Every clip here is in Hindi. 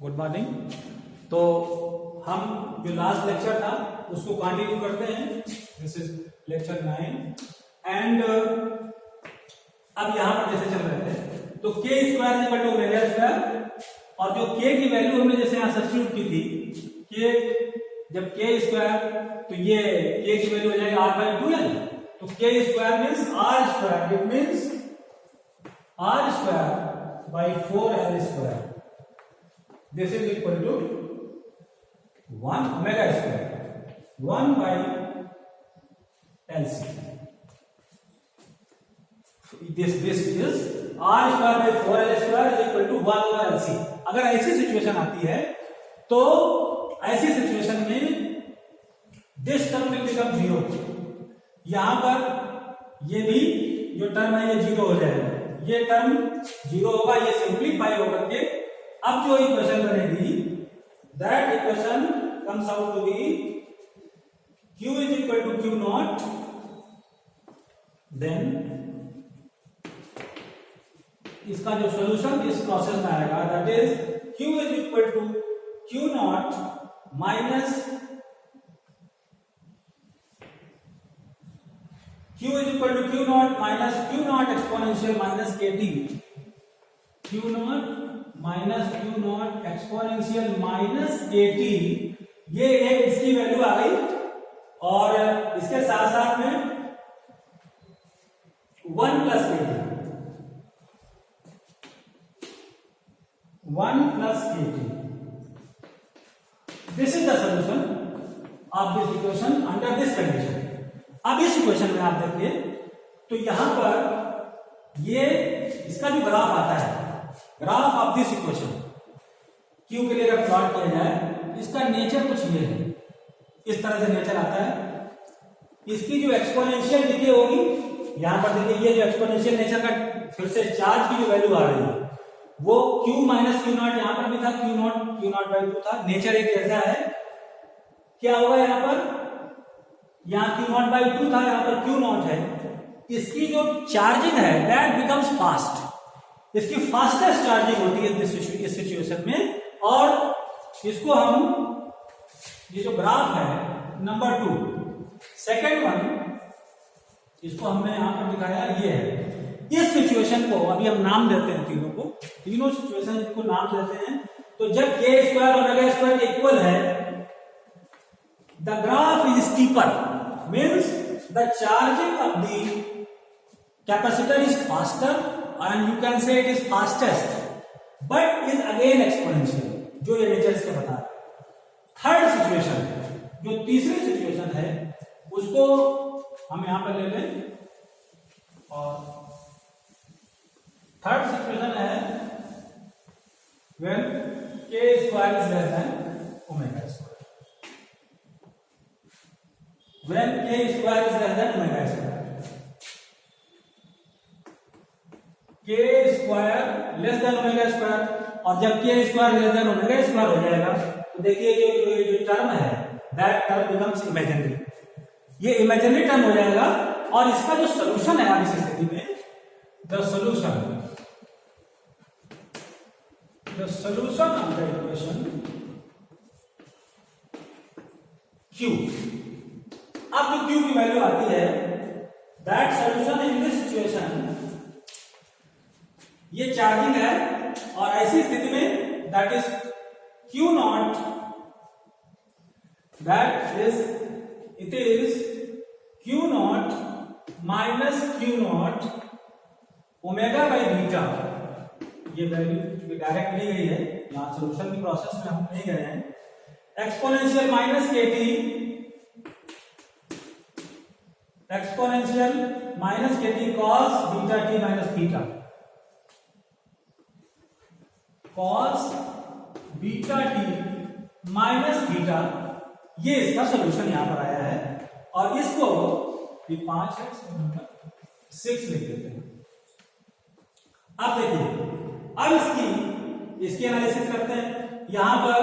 Good morning. तो हम जो लास्ट लेक्चर था उसको कंटिन्यू करते हैं। दिस इज लेक्चर 9 एंड अब यहां पर जैसे चल रहे थे तो k square equal to omega square, और जो k की वैल्यू हमने जैसे यहां सब्स्टिट्यूट की थी k, जब k स्क्वायर तो ये k की वैल्यू हो जाएगा r/2l, तो k square means r square, it means r square by 4l square, this is equal to 1 omega square 1 by LC. This is r square by 4l square is equal to 1 over LC. अगर ऐसी सिचुएशन आती है तो ऐसी सिचुएशन में this term will become zero. यहां पर ये भी जो टर्म है ये जीरो हो जाएगा, ये टर्म जीरो होगा, ये सिंप्लीफाई होकर के अब जो इक्वेशन बनेगी that equation comes out to be q is equal to q naught, then इसका जो सॉल्यूशन इस प्रोसेस में आएगा that is q is equal to q naught minus q is equal to q naught minus q naught exponential minus kt, q naught minus q naught exponential minus kt, ये एक इसकी वैल्यू आ गई, और इसके साथ साथ में 1 plus kt, 1 plus kt, this is the solution of this equation under this condition. अब इस इक्वेशन में आप देखिए तो यहां पर ये इसका जो ग्राफ आता है, graph of this equation Q के लिए अगर प्लॉट किया जाए, इसका नेचर कुछ ये है, इस तरह से नेचर आता है। इसकी जो एक्सपोनेंशियल डिके होगी, यहां पर देखिए ये जो एक्सपोनेंशियल नेचर का फिर से चार्ज की जो वैल्यू आ रही है वो q माइनस क्यू नॉट, यहां पर भी था q नॉट बाई 2 था, नेचर एक ऐसा है। क्या होगा यहां पर, यहां q नॉट बाई 2 था, यहां पर q नॉट है, इसकी जो चार्जिंग है दैट बिकम्स फास्ट, इसकी फास्टेस्ट चार्जिंग होती है इस सिचुएशन में। और इसको हम, ये जो ग्राफ है नंबर 2, सेकेंड वन, इसको हमने यहां पर दिखाया, ये है। इस सिचुएशन को अभी हम नाम देते हैं, तीनों को, तीनों सिचुएशन को नाम देते हैं। तो जब k square omega square equal है, the graph is steeper, means the charging of the capacitor is faster and you can say it is fastest but is again exponential, जो ये नेचर इसके बता रहा है। थर्ड सिचुएशन, जो तीसरी सिचुएशन है, उसको हम यहां पर ले लें, और थर्ड सिचुएशन है when k square is less than omega square, when k square is less than omega square, k square less than omega square, और जब k square less than omega square हो जाएगा तो देखिए जो टर्म है दैट टर्म बिकम्स इमेजिनरी, ये इमेजिनरी टर्म हो जाएगा। और इसका जो सॉल्यूशन है इस स्थिति में, the solution of the equation q, अब जो q की वैल्यू आती है that solution in this situation, ये चार्जिंग है, और ऐसी स्थिति में that is q not, that is it is q naught minus q not omega by beta. ये वैल्यू डायरेक्ट ली गई है, यहां सोल्यूशन की प्रोसेस में हम नहीं गए हैं। Exponential minus kt, exponential minus kt cos beta t minus theta, cos beta T minus theta, ये इसका सॉल्यूशन यहां पर आया है। और इसको ये 5 है, 6 लिख देते हैं। अब देखिए, अब इसकी एनालिसिस करते हैं। यहां पर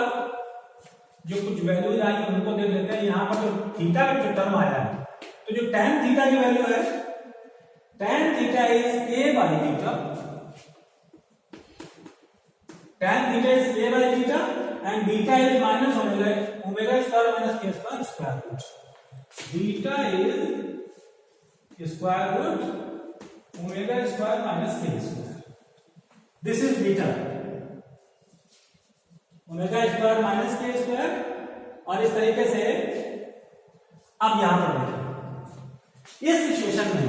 जो कुछ वैल्यूज आई उनको देख लेते हैं। यहां पर जो थीटा का जो टर्म आया है, तो जो tan थीटा की वैल्यू है, tan theta is a by theta, tan theta is k by theta and beta is minus omega square minus k square square root. Beta is square root omega square minus k square. This is beta. Omega square minus के स्क्वायर. और इस तरीके से अब यहां पर देखें, इस सिचुएशन में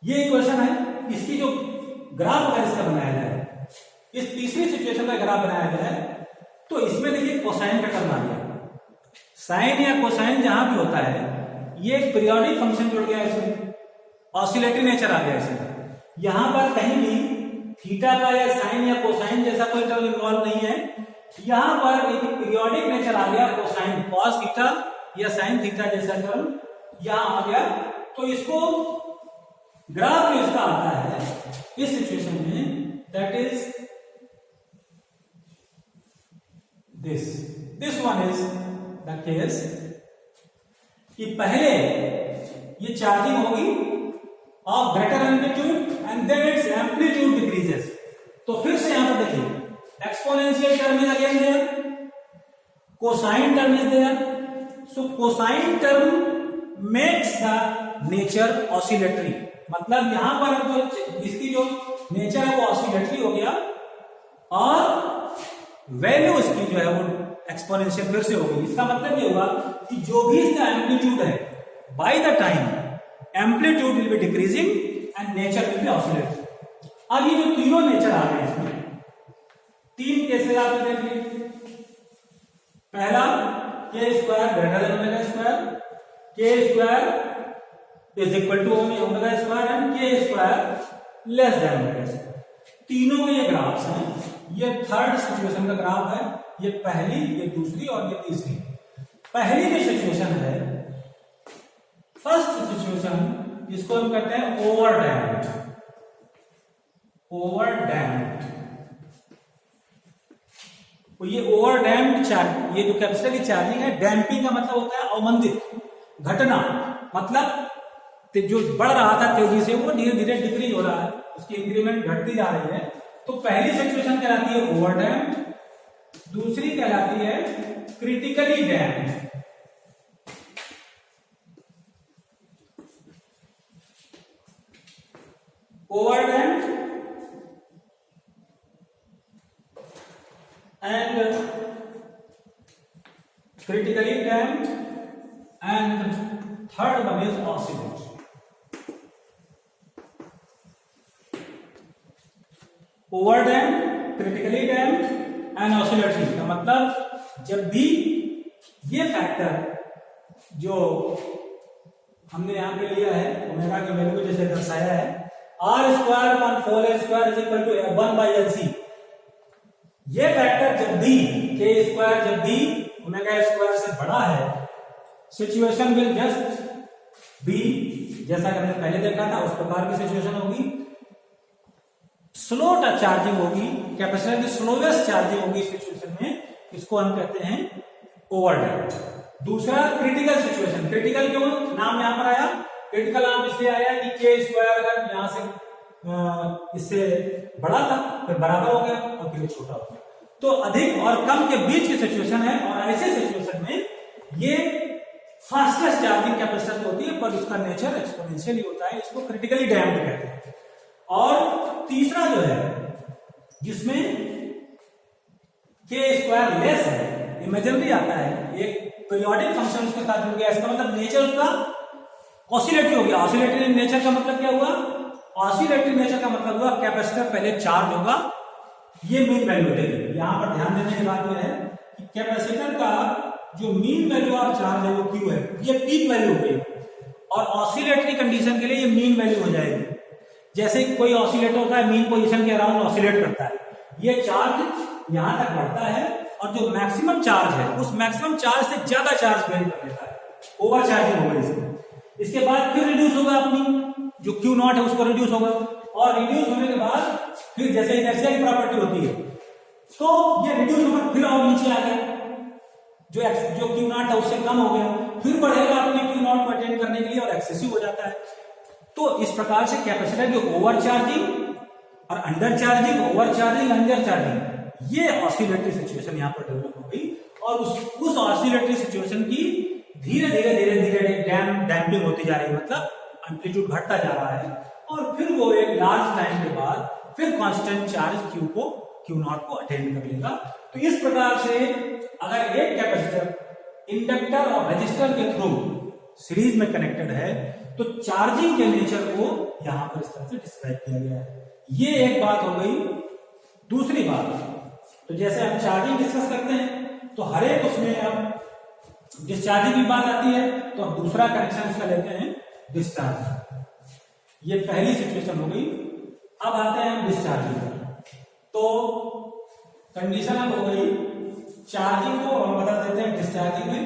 ये इक्वेशन है, इसकी जो ग्राफ अगर इसका बनाया जाए, इस तीसरी सिचुएशन का ग्राफ बनाया जाए तो इसमें देखिए कोसाइन का टर्म आ गया. साइन या कोसाइन जहां भी होता है ये एक पीरियोडिक फंक्शन जुड़ गया, इसमें ऑसिलेटरी नेचर आ गया. इसमें यहां पर कहीं भी थीटा का या साइन या कोसाइन जैसा कोई टर्म इन्वॉल्व नहीं है. यहां पर एक पीरियोडिक नेचर आ गया, कोसाइन कॉस थीटा या साइन थीटा जैसा टर्म यहां आ गया. तो इसको ग्राफ जो इसका आता है इस सिचुएशन में, that is this one is the case कि पहले ये चार्जिंग होगी of greater amplitude and then its amplitude decreases. तो फिर से यहां पर देखिए exponential term is again there, cosine term is there. So cosine term makes the nature oscillatory. मतलब यहां पर जो इसकी जो नेचर है वो ऑसिलेटरी हो गया और वैल्यू इसकी जो है वो एक्सपोनेंशियल फिर से होगी. इसका मतलब ये हुआ कि जो भी इसका एम्पलीट्यूड है by the time amplitude will be decreasing and nature will be oscillatory. अब ये जो तीनों नेचर आ गए इसमें तीन केसेस आपने देख लिए. पहला k square greater than omega square, k square is equal to omega square and k square less than omega square. तीनों के ये ग्राफ्स हैं. ये थर्ड सिचुएशन का ग्राफ है, ये पहली, ये दूसरी और ये तीसरी. पहली जो सिचुएशन है, फर्स्ट सिचुएशन, इसको हम कहते हैं ओवरडैम्प्ड. ओवरडैम्प्ड. तो ये ओवरडैम्प्ड चार्ज, ये जो कैपेसिटर की चार्जिंग है, डैम्पिंग का मतलब होता है अवमंदित घटना. मतलब जो बढ़ रहा था तेजी से वो धीरे धीरे डिक्रीज हो रहा है, उसकी इंक्रीमेंट घटती जा रही है. तो पहली सिचुएशन कहलाती है ओवरडैम्प्ड, दूसरी कहलाती है critically damped. Overdamped and critically damped and third one is oscillatory. Overdamped, critically damped and oscillatory का मतलब जब भी ये फैक्टर जो हमने यहां पे लिया है ओमेगा की वैल्यू जैसे दर्शाया है R square upon 4 square is equal to 1/LC. ये फैक्टर जब भी के स्क्वायर जब भी ओमेगा स्क्वायर से बड़ा है, सिचुएशन विल जस्ट बी, जैसा कि हमने पहले देखा था उस प्रकार की सिचुएशन होगी. स्लो चार्जिंग होगी, कैपेसिटर की स्लोवेस्ट चार्जिंग होगी सिचुएशन में, इसको हम कहते हैं ओवरडैम्प्ड. दूसरा क्रिटिकल सिचुएशन. क्रिटिकल क्यों नाम यहां पर आया? क्रिटिकल नाम इसलिए आया कि के स्क्वायर अगर यहां से इससे बड़ा था फिर बराबर हो गया और फिर छोटा हो गया. तो अधिक और कम के बीच की सिचुएशन है और ऐसे सिचुएशन में ये फास्टेस्ट चार्जिंग कैपेसिटर होती है पर उसका नेचर एक्सपोनेंशियली होता है. इसको क्रिटिकली डैम्प्ड कहते हैं. और तीसरा जो है जिसमें के स्क्वायर लेस है, इमेजिनरी आता है, एक पीरियोडिक फंक्शन उसके साथ जुड़ गया, इसका मतलब नेचर उसका ऑसिलेटरी हो गया. ऑसिलेटरी नेचर का मतलब क्या हुआ? ऑसिलेटरी नेचर का मतलब हुआ कैपेसिटर पहले चार्ज होगा, ये मीन वैल्यू देगी. यहां पर ध्यान देने की बात यह है कि कैपेसिटर का जो मीन वैल्यू ऑफ चार्ज है वो क्यू है, ये पीक वैल्यू हो गई और ऑसिलेटरी कंडीशन के लिए ये मीन वैल्यू हो जाएगी. जैसे कोई ऑसिलेटर होता है मीन पोजीशन के अराउंड ऑसिलेट करता है, ये चार्ज यहां तक बढ़ता है और जो मैक्सिमम चार्ज है उस मैक्सिमम चार्ज से ज्यादा चार्ज गेन कर लेता है, ओवर चार्जिंग होगा इसमें. इसके बाद फिर रिड्यूस होगा, अपनी जो क्यू नॉट है उसको रिड्यूस होगा और रिड्यूस होने के बाद फिर जैसे इनर्शिया की प्रॉपर्टी होती है तो ये रिड्यूस होकर फिर और नीचे आ गया, जो क्यू नॉट है उससे कम हो गया, फिर बढ़ेगा अपने क्यू नॉट को अटेन करने के लिए और एक्सेसिव हो जाता है. तो इस प्रकार से कैपेसिटर की ओवर चार्जिंग और under charging, over charging, under charging, ये ऑसिलेटरी सिचुएशन यहाँ पर डेवलप हो गई और उस ऑसिलेटरी सिचुएशन की धीरे धीरे डैम्पिंग होती जा रही है, मतलब एम्पलीट्यूड घटता जा रहा है और फिर वो एक लार्ज टाइम के बाद फिर कांस्टेंट चार्ज क्यू नॉट को अटेन कर लेगा। तो इस प्रकार से अगर एक कैपेसिटर इंडक्टर और रजिस्टर के थ्रू सीरीज में कनेक्टेड है तो चार्जिंग के नेचर को यहां पर इस तरह से डिस्क्राइब किया गया है। ये एक बात हो गई। दूसरी बात, तो जैसे हम चार्जिंग डिस्कस करते हैं तो हर एक उसमें अब डिस्चार्जिंग की बात आती है तो अब दूसरा कनेक्शन इसका लेते हैं डिस्चार्ज। ये पहली सिचुएशन हो गई। अब आते हैं डिस्चार्जिंग। तो कंडीशन अब हो गई चार्जिंग को हम बता देते हैं डिस्चार्जिंग में।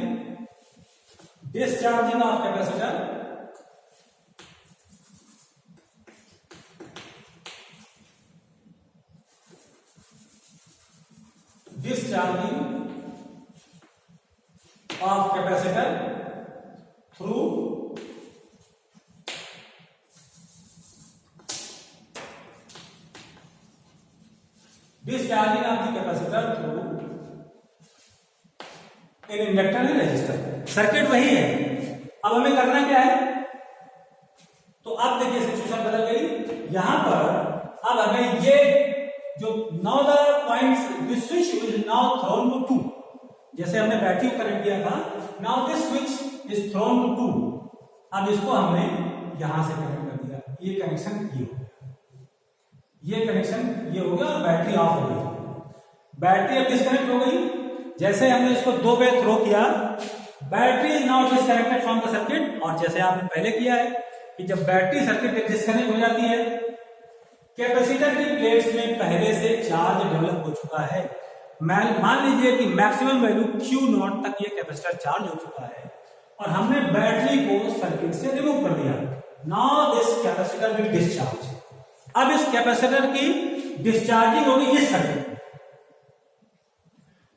Discharging of capacitor, discharging of capacitor through discharging of the capacitor through an inductor and resistor। Circuit वही है, अब हमें करना क्या है? तो अब देखिए सिचुएशन बदल गई। यहां पर अब हमें ये जो now the points this switch is now thrown to 2, जैसे हमने बैटरी को कनेक्ट किया था, now this switch is thrown to 2। अब इसको हमने यहां से कनेक्ट कर दिया, ये कनेक्शन ये हो गया, ये कनेक्शन ये हो गया और बैटरी ऑफ हो गई। बैटरी अब डिस्कनेक्ट हो गई। जैसे हमने इसको 2 बार थ्रो किया, battery is now disconnected from the circuit. और जैसे आपने पहले किया है कि जब बैटरी सर्किट से डिस्कनेक्ट हो जाती है, कैपेसिटर की प्लेट्स में पहले से चार्ज डेवलप हो चुका है। मान लीजिए कि मैक्सिमम वैल्यू Q0 तक ये कैपेसिटर चार्ज हो चुका है और हमने बैटरी को सर्किट से रिमूव कर दिया। Now this capacitor will discharge. अब इस कैपेसिटर की डिस्चार्जिंग होगी इस सर्किट में,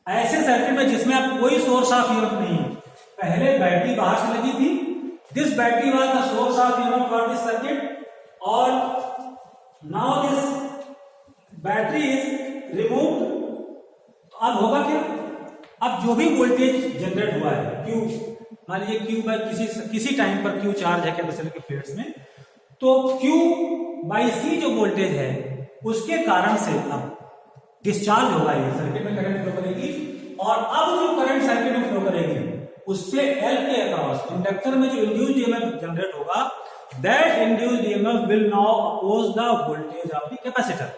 ऐसे सर्किट में जिसमें अब कोई सोर्स ऑफ ईएमएफ नहीं है। पहले बैटरी बाहर से लगी थी, this battery was the source of EMF for this circuit और now this battery is removed. तो अब होगा क्या? अब जो भी वोल्टेज जनरेट हुआ है Q, मान लीजिए Q बाय किसी टाइम पर Q चार्ज है कैपेसिटर के प्लेट्स में, तो Q बाई C जो वोल्टेज है उसके कारण से अब डिस्चार्ज होगा, ये सर्किट में करंट फ्लो करेगी और अब जो करंट सर्किट में फ्लो करेगी उससे L के अक्रॉस इंडक्टर में जो इंड्यूस्ड ईएमएफ जनरेट होगा, that induced EMF will now oppose the voltage of the capacitor.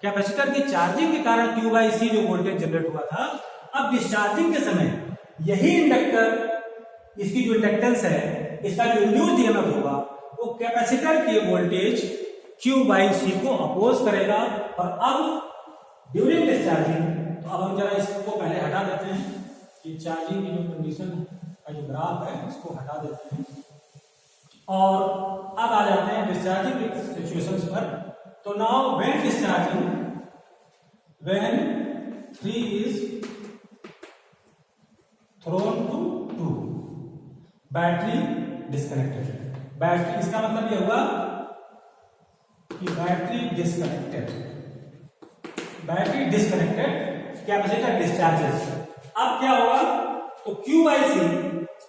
Capacitor की चार्जिंग के कारण Q बाई C जो वोल्टेज जनरेट हुआ था, अब डिस्चार्जिंग के समय यही इंडक्टर, इसकी जो इंडक्टेंस है, इसका जो इंड्यूस्ड ईएमएफ होगा वो कैपेसिटर के वोल्टेज Q बाई C को अपोज करेगा। और अब ड्यूरिंग डिस्चार्जिंग, तो अब हम जरा इसको पहले हटा देते हैं, ये चार्जिंग की जो कंडीशन का जो ग्राफ है इसको हटा देते हैं और अब आ जाते हैं डिस्चार्जिंग सिचुएशंस पर। तो now when discharging, when 3 is thrown to 2, battery disconnected. Battery, इसका मतलब ये होगा कि बैटरी डिस्कनेक्टेड, कैपेसिटर डिस्चार्जेस। अब क्या होगा? तो Q बाई C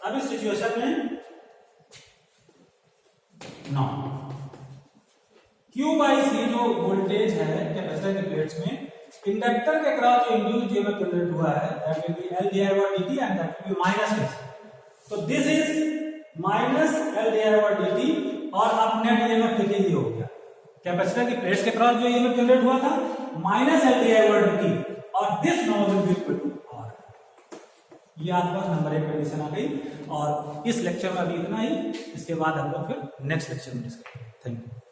अब इस सिचुएशन में नो, Q बाई C जो वोल्टेज है कैपेसिटर के प्लेट्स में, इंडक्टर के क्रॉस जो इंड्यूस्ड ईएमएफ जनरेट हुआ है, that will be L divided by dt and that will be minus this. तो this is minus L divided by dt और अब नेट ईएमएफ देखिए ये हो गया, कैपेसिटर की प्लेट्स के क्रॉस जो ईएमएफ जनरेट हुआ था minus L divided by dt और this now will be equal to R। ये आपका नंबर 1 कंडीशन आ गई और इस लेक्चर में अभी इतना ही। इसके बाद हम लोग फिर नेक्स्ट लेक्चर में डिस्कस करेंगे। Thank you.